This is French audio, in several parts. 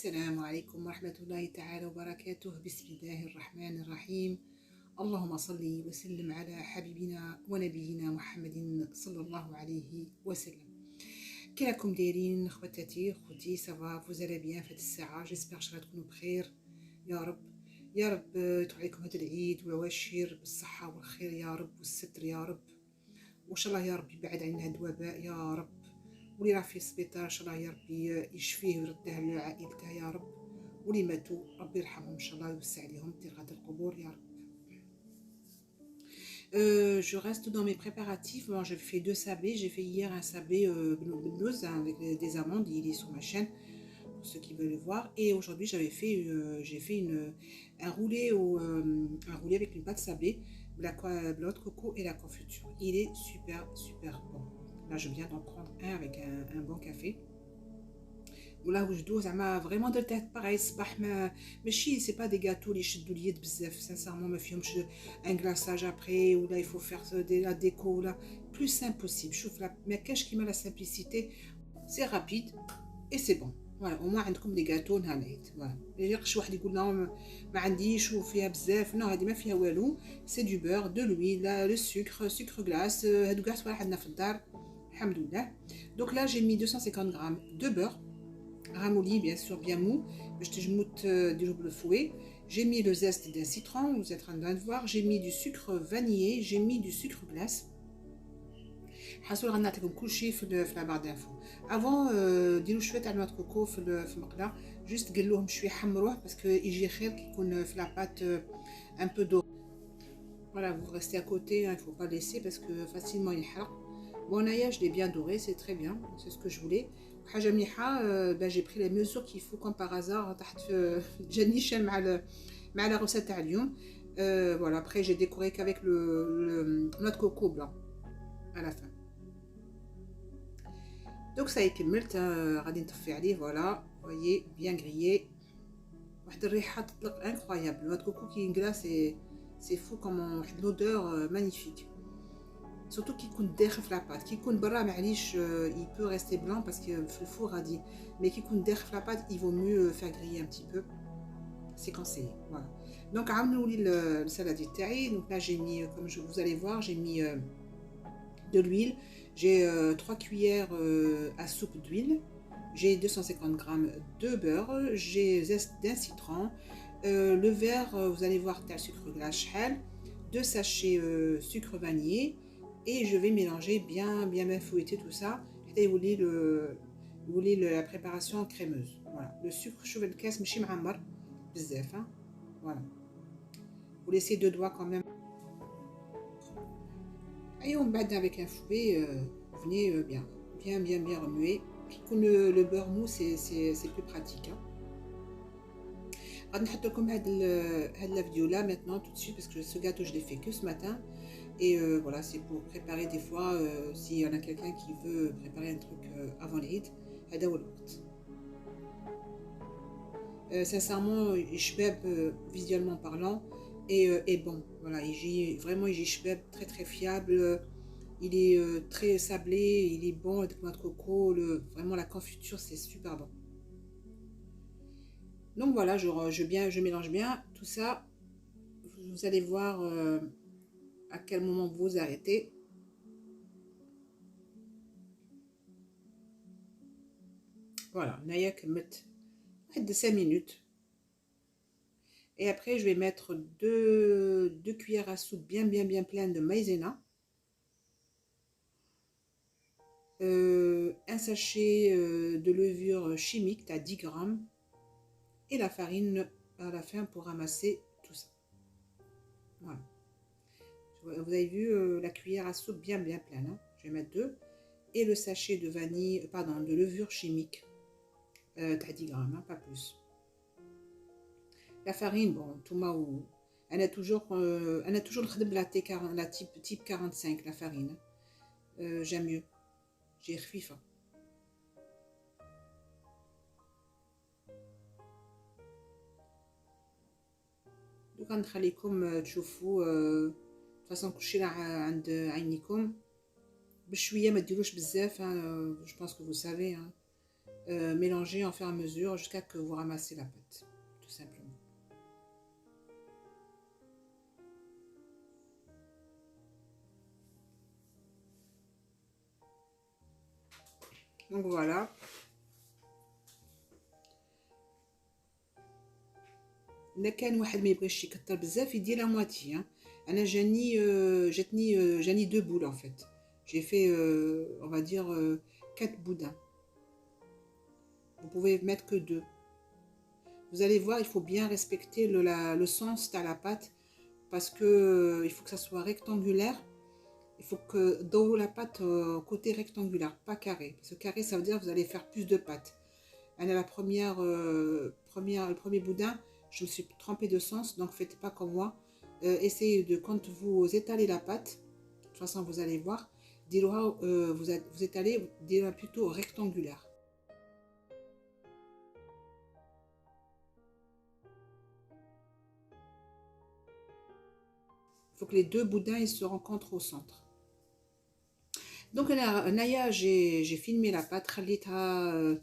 السلام عليكم ورحمة الله تعالى وبركاته. بسم الله الرحمن الرحيم. اللهم صل وسلم على حبيبنا ونبينا محمد صلى الله عليه وسلم. كي راكم دايرين خواتاتي خوتي؟ سافا فوز على بيان في هاد الساعة؟ جيسبر تكونوا بخير يا رب. يا رب يطول عليكم هذا العيد والعواشر بالصحة والخير يا رب، والستر يا رب، وان شاء الله يا رب يبعد علينا هاد الوباء يا رب، واللي راه في السبيطار ان شاء الله يا ربي يشفيه ويرده لعائلته يا رب، واللي ماتوا ربي يرحمهم ان شاء الله ويوسع عليهم طرقات القبور يا رب. Je reste dans mes préparatifs. Bon, j'ai fait 2 sablés. J'ai fait hier un sablé blues avec des amandes. Il est sur ma chaîne pour ceux qui veulent le voir. Et aujourd'hui, j'ai fait un roulé avec une pâte sablée, la noix de coco et la confiture. Il est super bon. Là, je viens d'en prendre un avec un bon café. ولا وجدوه زعما فريمون درت باغي الصباح. ماشي سي با دي غاتو لي يشدوا اليد بزاف سانسيرمون، ما فيهمش ان غلاساج ابري ولا يفو فير دي لا ديكو ولا بلو سان بوسيبل. شوف ما كاش كيما لا سامبليسيتي، سي رابيد اي سي بون. فوالا او موان عندكم دي غاتو نهار العيد. فوالا يقش واحد يقول لهم ما عنديش وفيها بزاف، نو هذه ما فيها والو، سي دو بور دو لويل لو سكر غلاس، هادو كاع صوالح عندنا في الدار الحمد لله. دونك لا جي مي 250 غرام دو بور ramolli, bien sûr, bien mou. Je te le fouet. J'ai mis le zeste d'un citron, vous êtes en train de voir. J'ai mis du sucre vanillé, j'ai mis du sucre glace. حاسوا غنعطيكم كلشي في لا بار دانفو. افون ديروا شويه تاع نواه كوكو في المقله، جوست قلوهم شويه حمروه باسكو يجي خير كي يكون في لا بات ان بو دو. Voilà, vous restez à côté, il ne faut pas laisser parce que facilement il يحرق. Bon, Naya, je l'ai bien doré, c'est très bien, c'est ce que je voulais. حاجة مليحة، j'ai pris les mesures qu'il faut comme par hasard تحت جاني شال مع la recette تاع اليوم. Voilà, après j'ai décoré qu'avec le noix de coco blanc à la fin. Donc ça y est كملت، غادي نطفي عليه. Voilà, vous voyez, bien grillé. واحد الريحة تطلق incroyable. Le noix de coco qui ينقلا c'est fou comment واحد l'odeur magnifique. Surtout qu'il يكون داخل في لاباط، كي يكون برا معليش il peut rester blanc parce que في الفور غادي، mais كي يكون داخل في لاباط il vaut mieux faire griller un petit peu, c'est conseillé. Voilà, donc عاود نولي السلادي تاعي. donc là j'ai mis comme vous allez voir, j'ai mis de l'huile. J'ai 3 cuillères à soupe d'huile, j'ai 250 grammes de beurre, j'ai zeste d'un citron, le verre vous allez voir تاع sucre glace شحال، 2 sachets sucre vanillé. Et je vais mélanger bien fouetter tout ça. Et vous voulez la préparation crémeuse. Voilà, le sucre شوف الكاس ماشي معمر بزاف. Voilà, vous laissez 2 doigts quand même. Et on bat avec un fouet, vous venez bien remuer. Comme le beurre mou, c'est plus pratique. غادي نحط لكم هاد la vidéo là maintenant tout de suite parce que ce gâteau je l'ai fait que ce matin. Et voilà, c'est pour préparer des fois s'il y en a quelqu'un qui veut préparer un truc avant l'Eid. هذا هو الوقت. Sincèrement يشباب visuellement parlant et bon. Voilà, يجي vraiment يجي شباب très fiable. Il est très sablé, il est bon avec noix de coco, vraiment la confiture c'est super bon. Donc voilà, je mélange bien tout ça. Vous allez voir à quel moment vous arrêtez. Voilà, Naya كملت واحد 5 minutes. Et après je vais mettre 2 cuillères à soupe bien pleines de maïzena, un sachet de levure chimique à 10 grammes et la farine à la fin pour ramasser tout ça. Voilà, vous avez vu la cuillère à soupe bien pleine, hein. Je vais mettre 2 et le sachet de vanille, pardon, de levure chimique à 10 grammes, hein, pas plus. La farine, bon, توما انا toujours نخدم la type 45 la farine. J'aime mieux, j'ai خفيفة. دوكا نخليكم تشوفوا فاصون كلشي راه عند عينيكم بشويه، ما ديروش بزاف. جو بونس كو vous savez mélanger en fur et à mesure jusqu'à que vous ramassez la pâte, tout simplement. Donc voilà. إلا كان واحد ما يبغيش يكتر بزاف يدير لا موitié. انا جاني deux boules en fait. J'ai fait on va dire 4 boudins. Vous pouvez mettre que 2. Vous allez voir, il faut bien respecter le sens de la pâte parce que il faut que ça soit rectangulaire. Il faut que dans la pâte côté rectangulaire, pas carré. Parce que carré, ça veut dire que vous allez faire plus de pâte. La le premier boudin, je me suis trompée de sens, donc faites pas comme moi. Essayez de, quand vous étalez la pâte, de toute façon vous allez voir, vous étalez plutôt rectangulaire. Il faut que les deux boudins ils se rencontrent au centre. Donc Naya, j'ai filmé la pâte, خليتها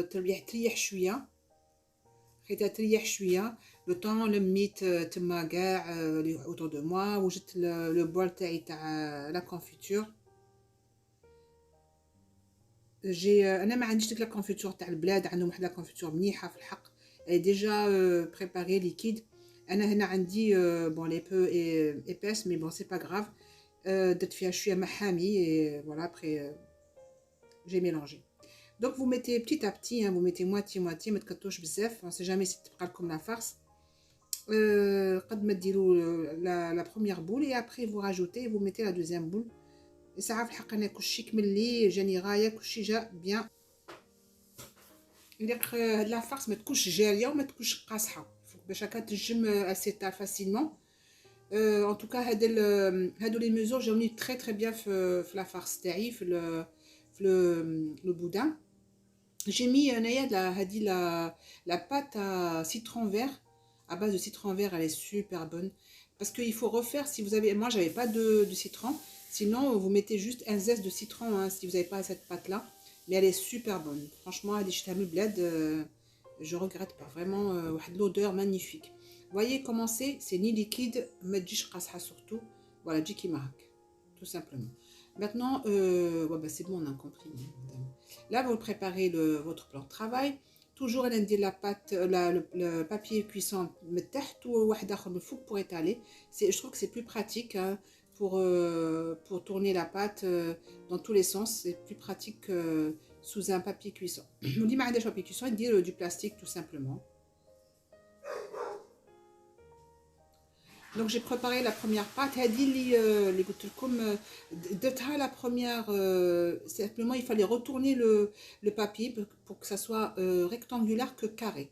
تريح شويه. خليتها تريح شويه لو طون لميت تما كاع اللي اوتور دو موا وجدت لو بول تاع لا كونفيتور. انا ما عنديش ديك لا كونفيتور تاع البلاد، عندهم واحد لا كونفيتور مليحه في الحق ديجا بريباري ليكيد. انا هنا عندي بون لي بو ايباس مي بون سي با غراف. درت فيها شويه محامي فوالا ابري j'ai mélangé. Donc vous mettez petit à petit, hein, vous mettez moitié, ما تكتروش بزاف, on sait jamais si تبقى لكم la farce. قد ما ديروا la première boule et après vous rajoutez, vous mettez la deuxième boule. Et ça في الحق انا كلشي كمل لي جاني غايه كلشي جا بيان. ندير هاد لا farce ما تكونش جاريه وما تكونش قاصحه باش هكا تنجم s'étale facilement. En tout cas هادو لي ميزور جاوني très bien في la farce تاعي في le boudin. J'ai mis la pâte à citron vert, à base de citron vert, elle est super bonne. Parce qu'il faut refaire, si vous avez, moi j'avais pas de citron, sinon vous mettez juste un zeste de citron hein, si vous n'avez pas cette pâte là. Mais elle est super bonne. Franchement, je regrette pas. Vraiment, l'odeur magnifique. Vous voyez comment c'est ni liquide, mais surtout. Voilà, Jiki Marak, tout simplement. Maintenant, ouais, bah c'est bon, on a compris. Là, vous préparez votre plan de travail. Toujours, elle dit la pâte, le papier cuisson pour étaler. Je trouve que c'est plus pratique hein, pour tourner la pâte dans tous les sens. C'est plus pratique sous un papier cuisson. On dit un papier cuisson, il dit du plastique tout simplement. Donc j'ai préparé la première pâte. La première, simplement il fallait retourner le papier pour que ça soit rectangulaire que carré.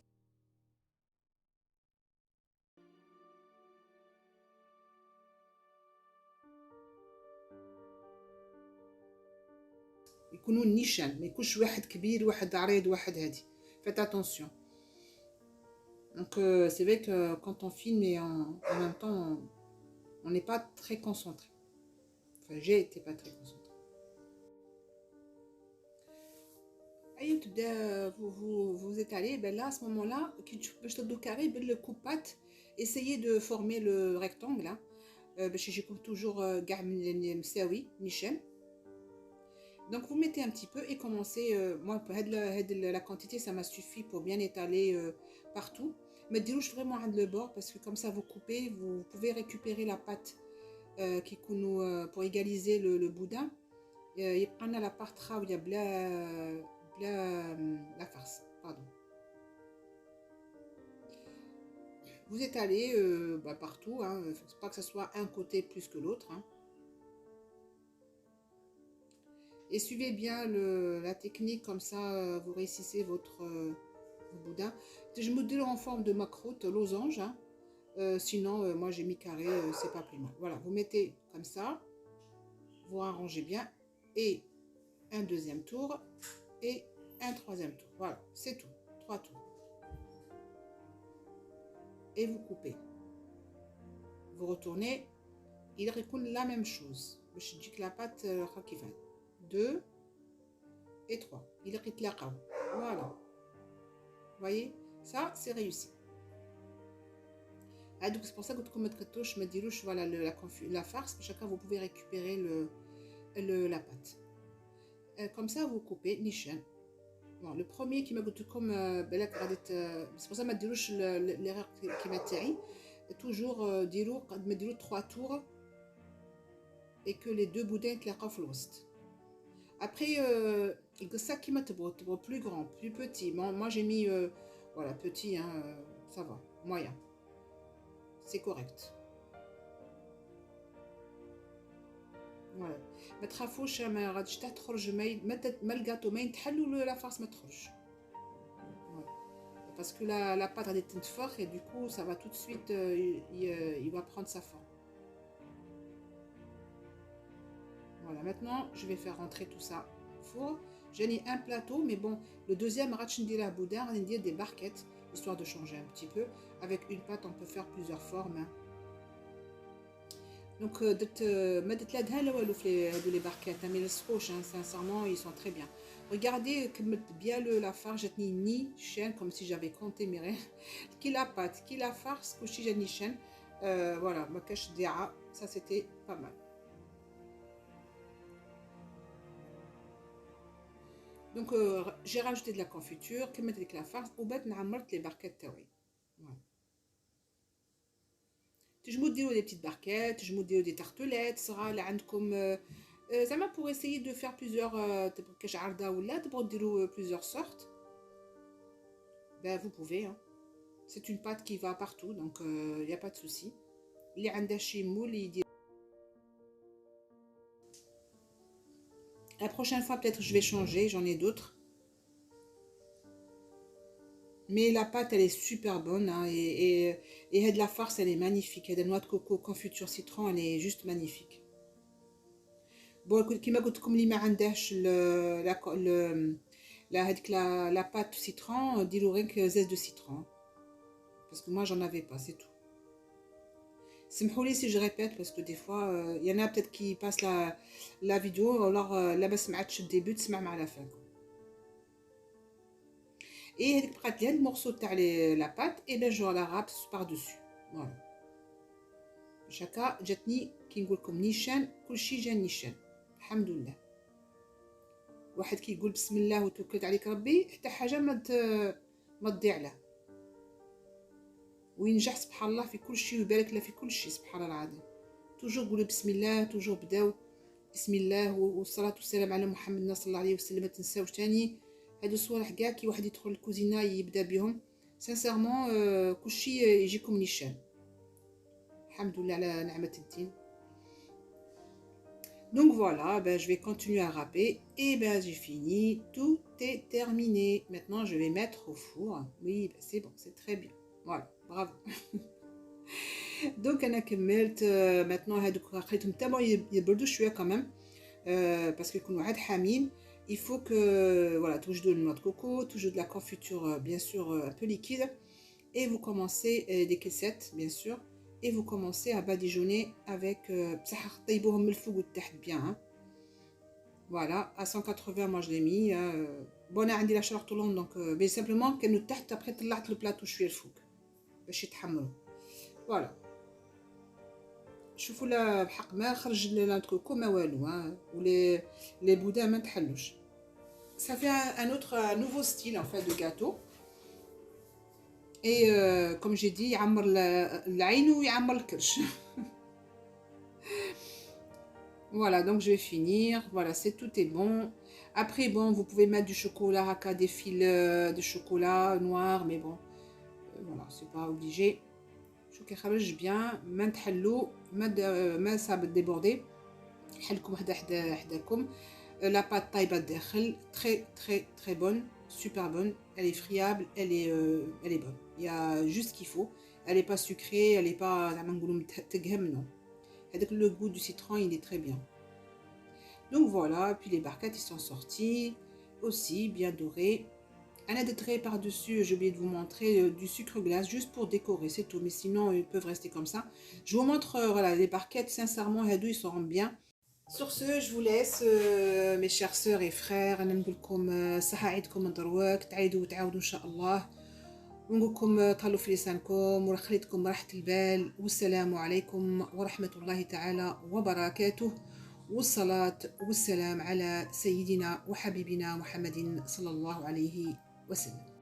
يكونوا نيشان، ما يكونش واحد كبير واحد عريض واحد هادي. Faites attention. Donc c'est vrai que quand on filme et en même temps on n'est pas très concentré. Enfin j'ai été pas très concentré. Vous étalez, ben là à ce moment-là, le carré, le coupe-pâte, essayez de former le rectangle là. J'ai toujours donc vous mettez un petit peu et commencez. Moi la quantité ça m'a suffi pour bien étaler partout. Mais dites vraiment à le bord parce que comme ça vous coupez, vous pouvez récupérer la pâte qui pour égaliser le boudin. Il y a la partie où il y a la farce, pardon. Vous étalez partout, hein, faut pas que ce soit un côté plus que l'autre. Hein. Et suivez bien la technique, comme ça vous réussissez votre boudin. Je me déroule en forme de macroute, losange. Hein. Sinon, moi j'ai mis carré, c'est pas plus mal. Voilà, vous mettez comme ça, vous arrangez bien. Et un deuxième tour et un troisième tour. Voilà, c'est tout. 3 tours. Et vous coupez. Vous retournez. Il recoule la même chose. Je dis que la pâte, 2 et 3. Il est là. Voilà. Vous voyez, ça, c'est réussi. Ah, donc c'est pour ça que comme touche, me dilouche, voilà la farce. Chacun, vous pouvez récupérer la pâte. Comme ça, vous coupez nichen. Bon, le premier qui m'a goûté comme c'est pour ça que je dilouche l'erreur qui m'a tiré. Toujours dirou, quand me dirou 3 tours et que les deux boudins تلاقاو في الوسط. Après, ça qui m'a plus grand, plus petit. Moi j'ai mis voilà petit, hein, ça va, moyen. C'est correct. Voilà. ما تخافوش ما غاديش تخرج ما الجاتو ما يتحلوا la farce ما تخرج. Parce que la pâte a des teintes fortes et du coup ça va tout de suite il va prendre sa forme. Voilà, maintenant je vais faire rentrer tout ça au four. J'ai mis un plateau, mais bon, le deuxième ratchendila boudin, on dit des barquettes, histoire de changer un petit peu. Avec une pâte, on peut faire plusieurs formes. Hein. Donc, les barquettes, mais les scotch, sincèrement, ils sont très bien. Regardez bien la farce, j'ai ni chaîne, comme si j'avais compté mes rêves. Qui la pâte, qui la farce, couchi j'ai ni chaîne. Voilà, ma cache d'A, ça c'était pas mal. Donc, j'ai rajouté de la confiture, que mettre avec la farce, ou bête n'a les barquettes taoui. Voilà. Je me dis des petites barquettes, je me dis des tartelettes, sera là comme ça m'a pour essayer de faire plusieurs ou là, pour dire plusieurs sortes. Ben vous pouvez. Hein. C'est une pâte qui va partout, donc il n'y a pas de souci. Il y a un moule, il dit. La prochaine fois, peut-être je vais changer, j'en ai d'autres. Mais la pâte, elle est super bonne. Hein, et de la farce, elle est magnifique. Et de noix de coco, confiture citron, elle est juste magnifique. Bon, كيما قلت لكم اللي ما عندهاش la pâte citron, ديروا غير zeste de citron. Parce que moi, j'en avais pas, c'est tout. سمحوا si je répète, parce que des fois, il y en a peut-être qui passent la vidéo, alors là, ما سمعتش الديبut, تسمع مع la fin. Et هذيك بقات لي هاد المورسو تاع la pâte, et ben je la râpe par-dessus. Voilà. شكا جاتني كي نقول لكم نيشان كلشي جا نيشان. الحمد لله. واحد كيقول بسم الله وتوكلت عليك ربي حتى حاجه ما تضيع له وينجح سبحان الله في كل شيء ويبارك له في كل شيء سبحان الله العظيم. توجور قولوا بسم الله، توجور بداو بسم الله والصلاه والسلام على محمد صلى الله عليه وسلم. ما تنساوش تاني هادو الصوالح كاع كي واحد يدخل الكوزينه يبدا بهم سانسيرمون كل شيء يجيكم نيشان. الحمد لله على نعمه الدين. Donc voilà, ben, je vais continuer à râper et ben j'ai fini, tout est terminé. Maintenant je vais mettre au four. Oui, ben, c'est bon, c'est très bien. Voilà, bravo. Donc انا كملت maintenant هادوك خليتهم تما يبردوا شويه quand même parce que يكونوا عاد حامين. Il faut que voilà, توجدوا le noix de coco, توجدوا de la confiture bien sûr un peu liquide et vous commencez des caissettes bien sûr. Et vous commencez à badigeonner avec bien. Voilà, à 180 moi je l'ai mis. Bon, عندي la chaleur tournante donc mais simplement qu'elle nous تحت après طلعت le plateau شويه الفوق باش يتحمروا. Voilà. شوفوا لا بحق ما خرج لانتروكو ما والو ولي les boudins ما تحلوش. Ça fait un autre nouveau style en fait de gâteau. Et comme j'ai dit, يعمر العين ويعمر الكرش. Voilà, donc je vais finir. Voilà, c'est tout est bon. Après, bon, vous pouvez mettre du chocolat, des fils de chocolat noir, mais bon, voilà, c'est pas obligé. شو كيخرج bien, ما تحلو ما صاب déborder. حلكم حداكم. La pâte طايبة الداخل, très très très bonne, super bonne. Elle est friable, elle est bonne. Il y a juste ce qu'il faut. Elle n'est pas sucrée, elle n'est pas non. Avec le goût du citron, il est très bien. Donc voilà, puis les barquettes ils sont sorties aussi bien dorées. Un a des traits par-dessus, j'ai oublié de vous montrer du sucre glace juste pour décorer, c'est tout. Mais sinon ils peuvent rester comme ça. Je vous montre voilà les barquettes, sincèrement, ils sont bien. Sur ce, je vous laisse, mes chères sœurs et frères. أنا نقول لكم صحة عيدكم من دروك، تعيدوا وتعاودوا إن شاء الله، ونقول لكم تهلوا في لسانكم ونخليكم راحة البال، والسلام عليكم ورحمة الله تعالى وبركاته، والصلاة والسلام على سيدنا وحبيبنا محمد صلى الله عليه وسلم.